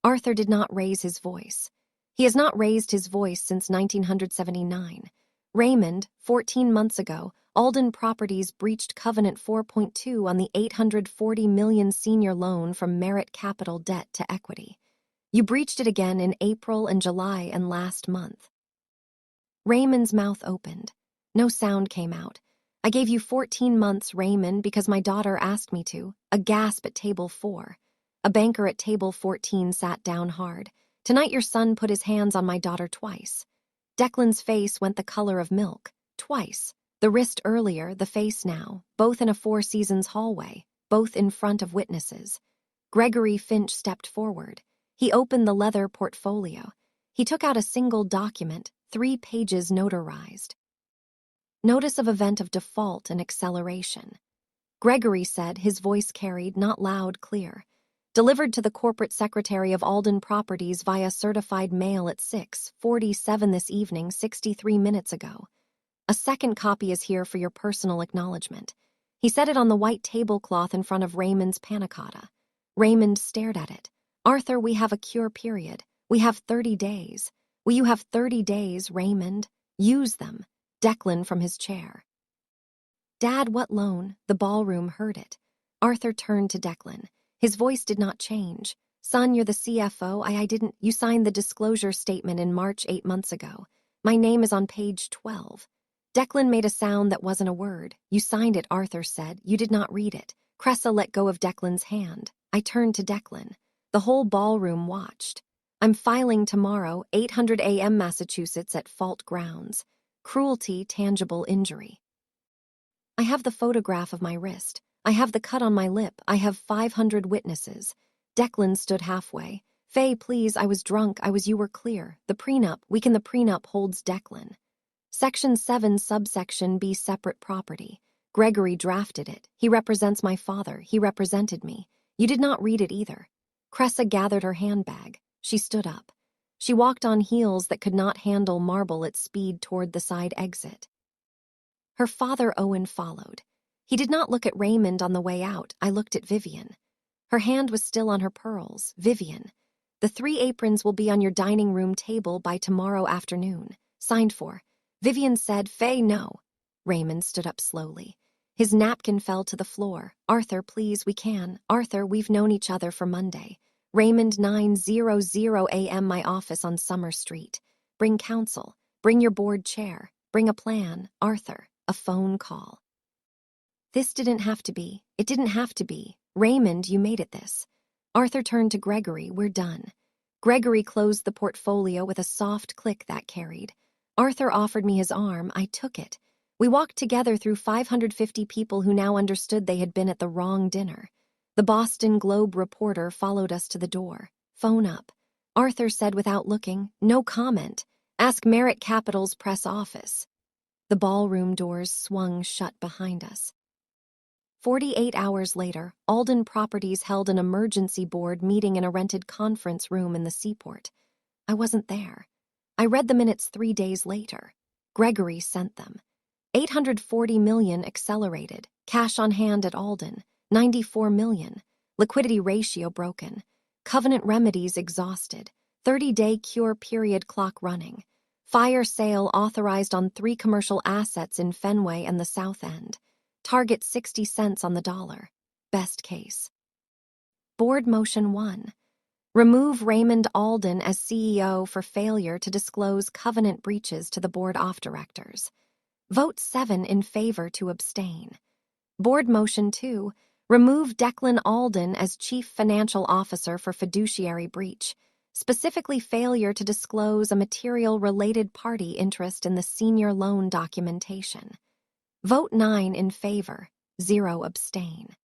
Arthur did not raise his voice. He has not raised his voice since 1979. Raymond, 14 months ago, Alden Properties breached Covenant 4.2 on the $840 million senior loan from Merritt Capital Debt to Equity. You breached it again in April and July and last month. Raymond's mouth opened. No sound came out. I gave you 14 months, Raymond, because my daughter asked me to. A gasp at table 4. A banker at table 14 sat down hard. Tonight your son put his hands on my daughter twice. Declan's face went the color of milk. Twice. The wrist earlier, the face now, both in a Four Seasons hallway, both in front of witnesses. Gregory Finch stepped forward. He opened the leather portfolio. He took out a single document, 3 pages notarized. Notice of event of default and acceleration. Gregory said, his voice carried, not loud, clear. Delivered to the corporate secretary of Alden Properties via certified mail at 6:47 this evening, 63 minutes ago. A second copy is here for your personal acknowledgement." He set it on the white tablecloth in front of Raymond's panna cotta. Raymond stared at it. "Arthur, we have a cure period. We have 30 days. Will you have 30 days, Raymond? Use them." Declan from his chair. "Dad, what loan?" The ballroom heard it. Arthur turned to Declan. His voice did not change. "Son, you're the CFO. I didn't. You signed the disclosure statement in March 8 months ago. My name is on page 12. Declan made a sound that wasn't a word. "You signed it," Arthur said. "You did not read it." Cressa let go of Declan's hand. I turned to Declan. The whole ballroom watched. "I'm filing tomorrow, 800 a.m. Massachusetts at fault grounds. Cruelty, tangible injury. I have the photograph of my wrist. I have the cut on my lip. I have 500 witnesses." Declan stood halfway. "Faye, please, I was drunk. You were clear. The prenup, the prenup holds Declan. Section 7, subsection B, separate property. Gregory drafted it. He represents my father. He represented me. You did not read it either." Cressa gathered her handbag. She stood up. She walked on heels that could not handle marble at speed toward the side exit. Her father, Owen, followed. He did not look at Raymond on the way out. I looked at Vivian. Her hand was still on her pearls. "Vivian, the 3 aprons will be on your dining room table by tomorrow afternoon. Signed for." Vivian said, "Faye, no." Raymond stood up slowly. His napkin fell to the floor. "Arthur, please, we can. Arthur, we've known each other for Monday. Raymond, 9:00 a.m. my office on Summer Street. Bring counsel. Bring your board chair. Bring a plan. Arthur." A phone call. "This didn't have to be. It didn't have to be. Raymond, you made it this." Arthur turned to Gregory. "We're done." Gregory closed the portfolio with a soft click that carried. Arthur offered me his arm. I took it. We walked together through 550 people who now understood they had been at the wrong dinner. The Boston Globe reporter followed us to the door. "Phone up." Arthur said without looking. "No comment. Ask Merritt Capital's press office." The ballroom doors swung shut behind us. 48 hours later, Alden Properties held an emergency board meeting in a rented conference room in the seaport. I wasn't there. I read the minutes 3 days later. Gregory sent them. 840 million accelerated. Cash on hand at Alden. 94 million. Liquidity ratio broken. Covenant remedies exhausted. 30-day cure period clock running. Fire sale authorized on 3 commercial assets in Fenway and the South End. Target 60 cents on the dollar. Best case. Board motion 1. Remove Raymond Alden as CEO for failure to disclose covenant breaches to the board of directors. Vote 7 in favor to abstain. Board motion 2. Remove Declan Alden as Chief Financial Officer for fiduciary breach, specifically failure to disclose a material related party interest in the senior loan documentation. Vote 9 in favor, 0 abstain.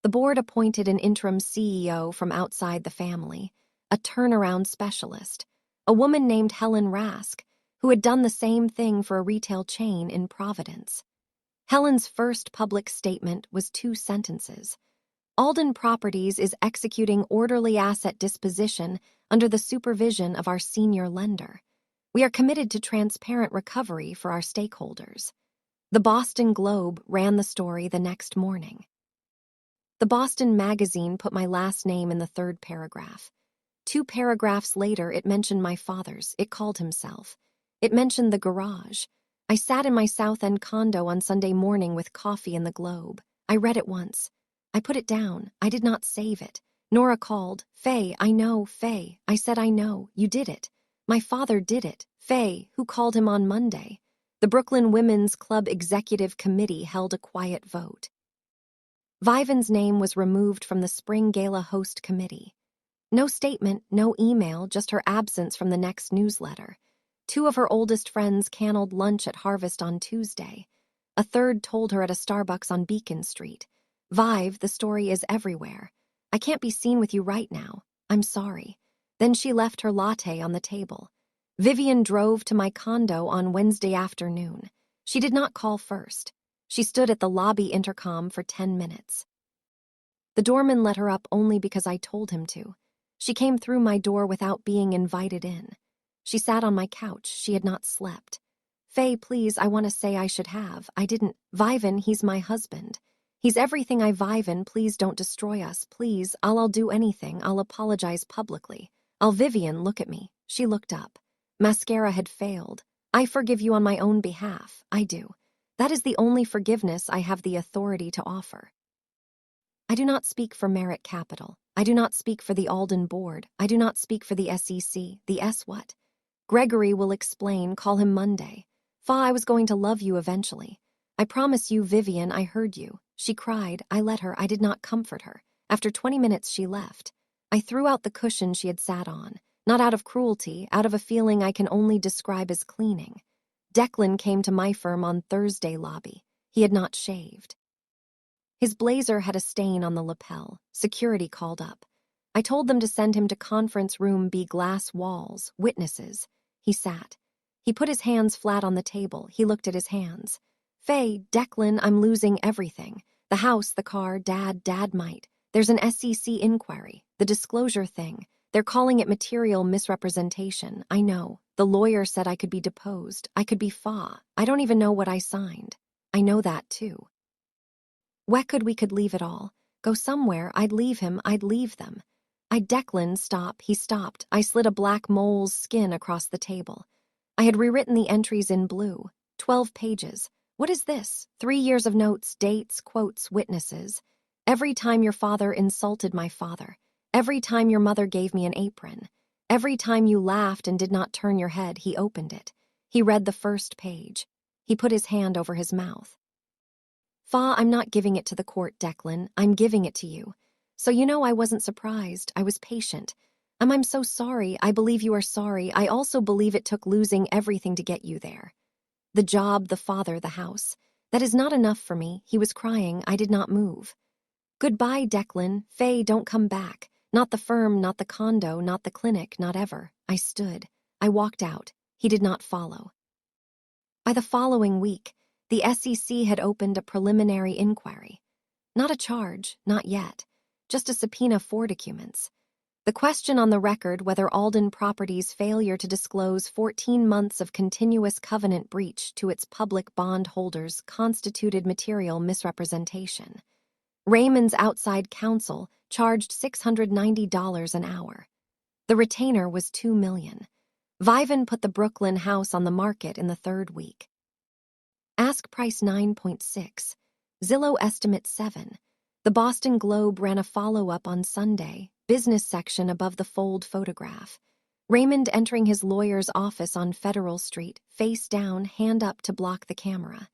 The board appointed an interim CEO from outside the family, a turnaround specialist, a woman named Helen Rask, who had done the same thing for a retail chain in Providence. Helen's first public statement was 2 sentences. "Alden Properties is executing orderly asset disposition under the supervision of our senior lender. We are committed to transparent recovery for our stakeholders." The Boston Globe ran the story the next morning. The Boston Magazine put my last name in the 3rd paragraph. 2 paragraphs later, it mentioned my father's. It called himself. It mentioned the garage. I sat in my South End condo on Sunday morning with coffee in the Globe. I read it once. I put it down. I did not save it. Nora called. "Faye, I know, Faye." I said, "I know. You did it. My father did it." Faye, who called him on Monday. The Brooklyn Women's Club Executive Committee held a quiet vote. Vivan's name was removed from the Spring Gala host committee. No statement, no email, just her absence from the next newsletter. 2 of her oldest friends canned lunch at Harvest on Tuesday. A third told her at a Starbucks on Beacon Street. "Vive, the story is everywhere. I can't be seen with you right now. I'm sorry." Then she left her latte on the table. Vivian drove to my condo on Wednesday afternoon. She did not call first. She stood at the lobby intercom for 10 minutes. The doorman let her up only because I told him to. She came through my door without being invited in. She sat on my couch. She had not slept. Faye, please, I want to say I should have. I didn't. Vivan, he's my husband. He's everything I Vivan, please don't destroy us, please. I'll do anything. I'll apologize publicly. Vivian, look at me. She looked up. Mascara had failed. I forgive you on my own behalf. I do. That is the only forgiveness I have the authority to offer. I do not speak for Merit Capital. I do not speak for the Alden board. I do not speak for the SEC. The S what? Gregory will explain. Call him Monday. I was going to love you eventually. I promise you, Vivian, I heard you. She cried. I let her. I did not comfort her. After 20 minutes, she left. I threw out the cushion she had sat on, not out of cruelty, out of a feeling I can only describe as cleaning. Declan came to my firm on Thursday lobby. He had not shaved. His blazer had a stain on the lapel. Security called up. I told them to send him to conference room B, glass walls, witnesses. He sat. He put his hands flat on the table. He looked at his hands. Faye, Declan, I'm losing everything. The house, the car, Dad might. There's an SEC inquiry, the disclosure thing. They're calling it material misrepresentation. I know. The lawyer said I could be deposed. I could be FA. I don't even know what I signed. I know that too. We could leave it all. Go somewhere. I'd leave him. I'd leave them. Declan, stop. He stopped. I slid a black mole's skin across the table. I had rewritten the entries in blue. 12 pages. What is this? 3 years of notes, dates, quotes, witnesses. Every time your father insulted my father. Every time your mother gave me an apron. Every time you laughed and did not turn your head, he opened it. He read the first page. He put his hand over his mouth. I'm not giving it to the court, Declan. I'm giving it to you. So you know I wasn't surprised. I was patient. I'm so sorry. I believe you are sorry. I also believe it took losing everything to get you there. The job, the father, the house. That is not enough for me. He was crying. I did not move. Goodbye, Declan. Faye, don't come back. Not the firm, not the condo, not the clinic, not ever. I stood. I walked out. He did not follow. By the following week, the SEC had opened a preliminary inquiry. Not a charge, not yet. Just a subpoena for documents. The question on the record whether Alden Properties' failure to disclose 14 months of continuous covenant breach to its public bond holders constituted material misrepresentation. Raymond's outside counsel charged $690 an hour. The retainer was $2 million. Vivan put the Brooklyn house on the market in the 3rd week. Ask price 9.6. Zillow estimate 7. The Boston Globe ran a follow-up on Sunday, business section above the fold photograph. Raymond entering his lawyer's office on Federal Street, face down, hand up to block the camera.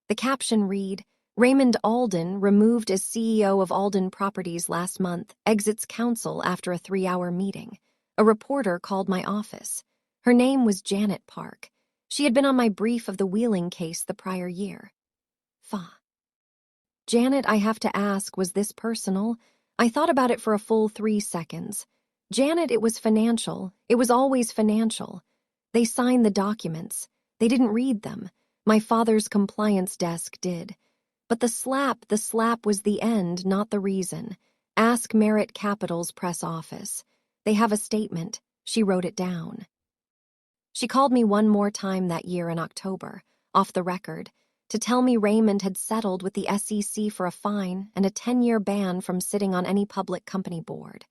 The caption read, Raymond Alden, removed as CEO of Alden Properties last month, exits counsel after a 3-hour meeting. A reporter called my office. Her name was Janet Park. She had been on my brief of the Wheeling case the prior year. Janet, I have to ask, was this personal? I thought about it for a full 3 seconds. Janet, it was financial. It was always financial. They signed the documents. They didn't read them. My father's compliance desk did. But the slap was the end, not the reason. Ask Merit Capital's press office. They have a statement. She wrote it down. She called me one more time that year in October, off the record, to tell me Raymond had settled with the SEC for a fine and a 10-year ban from sitting on any public company board.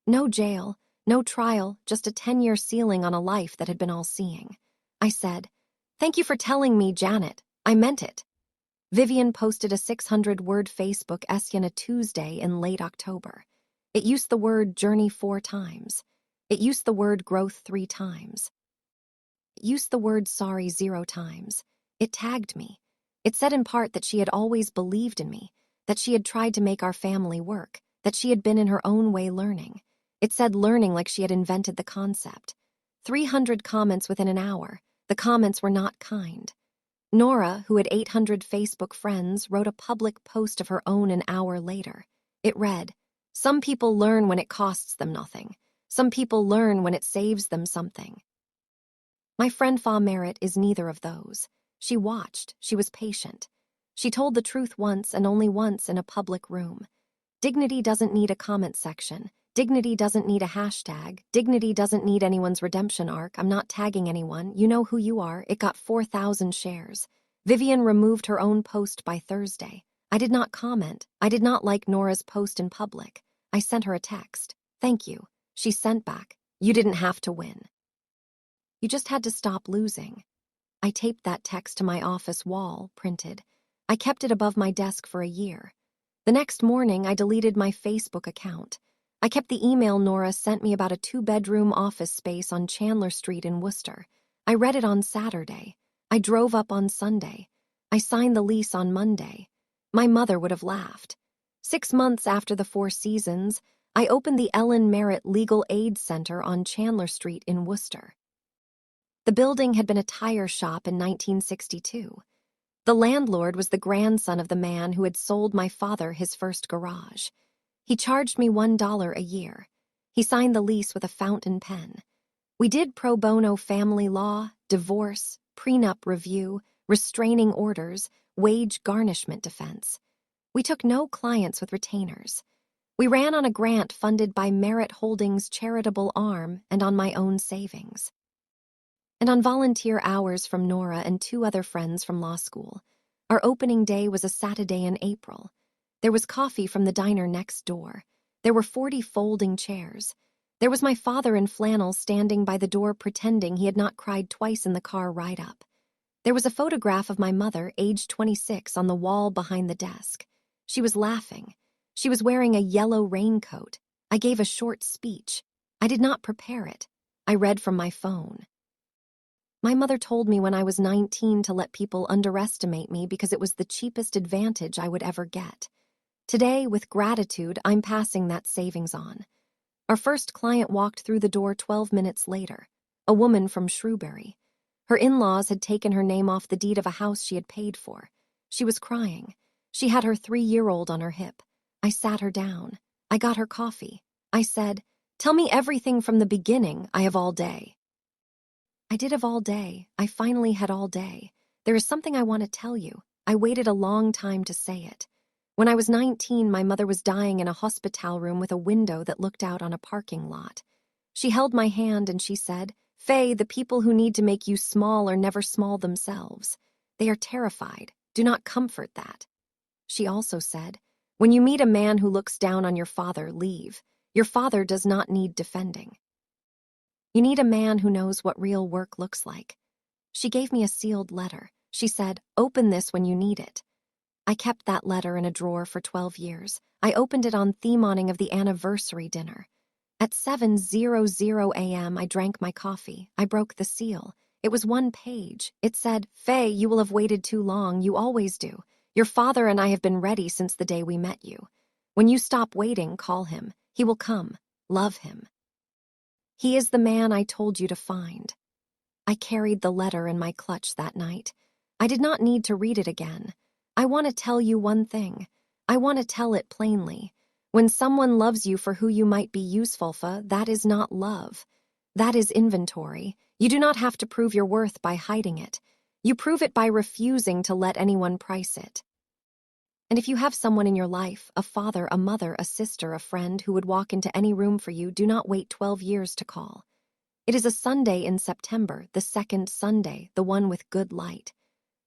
No jail, no trial, just a 10-year ceiling on a life that had been all-seeing. I said, "Thank you for telling me, Janet. I meant it." Vivian posted a 600-word Facebook essay on a Tuesday in late October. It used the word journey 4 times. It used the word growth 3 times. It used the word sorry 0 times. It tagged me. It said in part that she had always believed in me, that she had tried to make our family work, that she had been in her own way learning. It said learning like she had invented the concept. 300 comments within an hour. The comments were not kind. Nora, who had 800 Facebook friends, wrote a public post of her own an hour later. It read, "Some people learn when it costs them nothing. Some people learn when it saves them something." My friend Fa Merritt is neither of those. She watched. She was patient. She told the truth once and only once in a public room. Dignity doesn't need a comment section. Dignity doesn't need a hashtag. Dignity doesn't need anyone's redemption arc. I'm not tagging anyone. You know who you are. It got 4,000 shares. Vivian removed her own post by Thursday. I did not comment. I did not like Nora's post in public. I sent her a text. Thank you. She sent back. You didn't have to win. You just had to stop losing. I taped that text to my office wall, printed. I kept it above my desk for a year. The next morning, I deleted my Facebook account. I kept the email Nora sent me about a 2-bedroom office space on Chandler Street in Worcester. I read it on Saturday. I drove up on Sunday. I signed the lease on Monday. My mother would have laughed. 6 months after the Four Seasons, I opened the Ellen Merritt Legal Aid Center on Chandler Street in Worcester. The building had been a tire shop in 1962. The landlord was the grandson of the man who had sold my father his first garage. He charged me $1 a year. He signed the lease with a fountain pen. We did pro bono family law, divorce, prenup review, restraining orders, wage garnishment defense. We took no clients with retainers. We ran on a grant funded by Merritt Holdings' charitable arm and on my own savings. And on volunteer hours from Nora and 2 other friends from law school. Our opening day was a Saturday in April. There was coffee from the diner next door. There were 40 folding chairs. There was my father in flannels standing by the door pretending he had not cried twice in the car ride up. There was a photograph of my mother, aged 26, on the wall behind the desk. She was laughing. She was wearing a yellow raincoat. I gave a short speech. I did not prepare it. I read from my phone. My mother told me when I was 19 to let people underestimate me because it was the cheapest advantage I would ever get. Today, with gratitude, I'm passing that savings on. Our first client walked through the door 12 minutes later, a woman from Shrewsbury. Her in-laws had taken her name off the deed of a house she had paid for. She was crying. She had her 3-year-old on her hip. I sat her down. I got her coffee. I said, "Tell me everything from the beginning. I have all day." I did have all day. I finally had all day. There is something I want to tell you. I waited a long time to say it. When I was 19, my mother was dying in a hospital room with a window that looked out on a parking lot. She held my hand and she said, "Faye, the people who need to make you small are never small themselves. They are terrified. Do not comfort that." She also said, "When you meet a man who looks down on your father, leave. Your father does not need defending. You need a man who knows what real work looks like." She gave me a sealed letter. She said, "Open this when you need it." I kept that letter in a drawer for 12 years. I opened it on the morning of the anniversary dinner. At 7:00 a.m., I drank my coffee. I broke the seal. It was 1 page. It said, "Faye, you will have waited too long. You always do. Your father and I have been ready since the day we met you. When you stop waiting, call him. He will come. Love him. He is the man I told you to find." I carried the letter in my clutch that night. I did not need to read it again. I want to tell you one thing. I want to tell it plainly. When someone loves you for who you might be useful for, that is not love. That is inventory. You do not have to prove your worth by hiding it. You prove it by refusing to let anyone price it. And if you have someone in your life, a father, a mother, a sister, a friend who would walk into any room for you, do not wait 12 years to call. It is a Sunday in September, the second Sunday, the one with good light.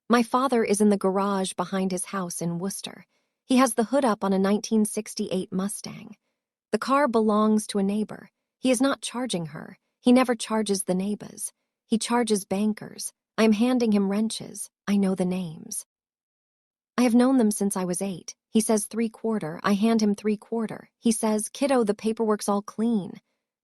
My father is in the garage behind his house in Worcester. He has the hood up on a 1968 Mustang. The car belongs to a neighbor. He is not charging her. He never charges the neighbors. He charges bankers. I am handing him wrenches. I know the names. I have known them since I was 8. He says 3/4. I hand him 3/4. He says, "Kiddo, the paperwork's all clean."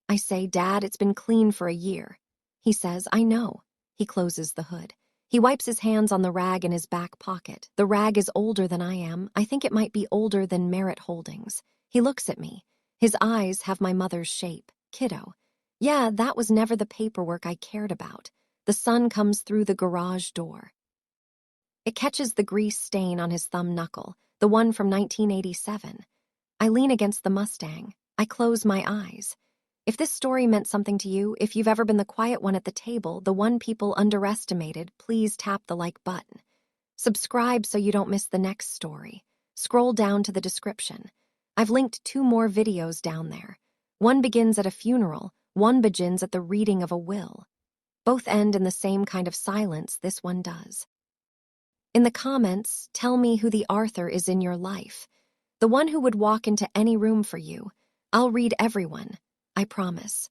I say, "Dad, it's been clean for a year." He says, "I know." He closes the hood. He wipes his hands on the rag in his back pocket. The rag is older than I am. I think it might be older than Merritt Holdings. He looks at me. His eyes have my mother's shape. "Kiddo." Yeah, that was never the paperwork I cared about. The sun comes through the garage door. It catches the grease stain on his thumb knuckle, the one from 1987. I lean against the Mustang. I close my eyes. If this story meant something to you, if you've ever been the quiet one at the table, the one people underestimated, please tap the like button. Subscribe so you don't miss the next story. Scroll down to the description. I've linked 2 more videos down there. One begins at a funeral, one begins at the reading of a will. Both end in the same kind of silence this one does. In the comments, tell me who the Arthur is in your life. The one who would walk into any room for you. I'll read everyone, I promise.